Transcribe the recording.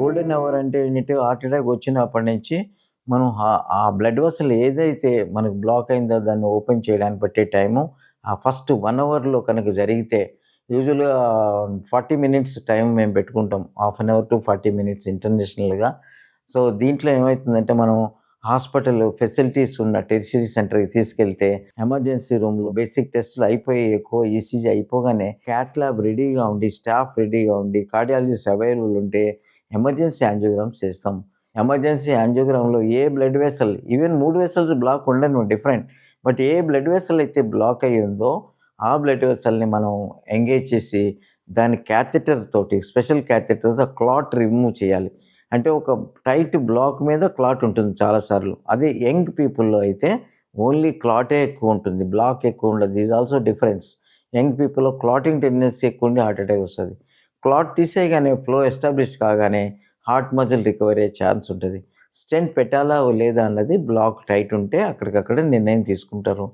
Golden hour అంటే ఏంటంటే heart attack వచ్చినప్పటి నుంచి మనం ఆ బ్లడ్ వెసల్ ఏదైతే మనకు బ్లాక్ అయిందో దాన్ని ఓపెన్ చేయడానికి పట్టే టైము ఆ ఫస్ట్ 1 అవర్‌లో కనుక జరిగితే యూజువల్‌గా 40 మినిట్స్ టైం మేము పెట్టుకుంటాం. Half an hour to 40 minutes ఇంటర్నేషనల్‌గా. సో, దీంట్లో ఏమైతుందంటే మనం హాస్పిటల్ ఫెసిలిటీస్ ఉన్న టెర్షియరీ సెంటర్‌కి తీసుకెళ్తే ఎమర్జెన్సీ రూమ్‌లో బేసిక్ టెస్ట్‌లు అయిపోయి ఎక్కువ ఈసీజీ అయిపోగానే క్యాట్ ల్యాబ్ రెడీగా ఉండి, స్టాఫ్ రెడీగా ఉండి, కార్డియాలజిస్ట్ అవైలబుల్ ఉంటే ఎమర్జెన్సీ యాంజియోగ్రామ్ చేస్తాం. ఎమర్జెన్సీ యాంజియోగ్రామ్‌లో ఏ blood vessel even 3 vessels block ఉండనివి డిఫరెంట్. బట్ ఏ బ్లడ్ వెసల్ అయితే బ్లాక్ అయ్యి ఉందో ఆ బ్లడ్ వెసల్‌ని మనం ఎంగేజ్ చేసి దాన్ని క్యాథెటర్ తోటి స్పెషల్ క్యాథెటర్‌తో క్లాట్ రిమూవ్ చేయాలి. అంటే ఒక టైట్ బ్లాక్ మీద క్లాట్ ఉంటుంది చాలా సార్లు. అదే యంగ్ పీపుల్‌లో అయితే ఓన్లీ క్లాటే ఎక్కువుంటుంది. బ్లాక్ ఎక్కువుండదు. This also difference. యంగ్ పీపుల్‌లో క్లాటింగ్ టెండెన్సీ ఎక్కువుండి హార్ట్ అటాక్ వస్తది. క్లాట్ తీసేయగానే ఫ్లో ఎస్టాబ్లిష్ కాగానే హార్ట్ మజిల్ రికవరీ అయ్యే ఛాన్స్ ఉంటది. స్టెంట్ పెట్టాలా లేదా అన్నది బ్లాక్ టైట్ ఉంటే అక్కడికక్కడ నిర్ణయం తీసుకుంటారు.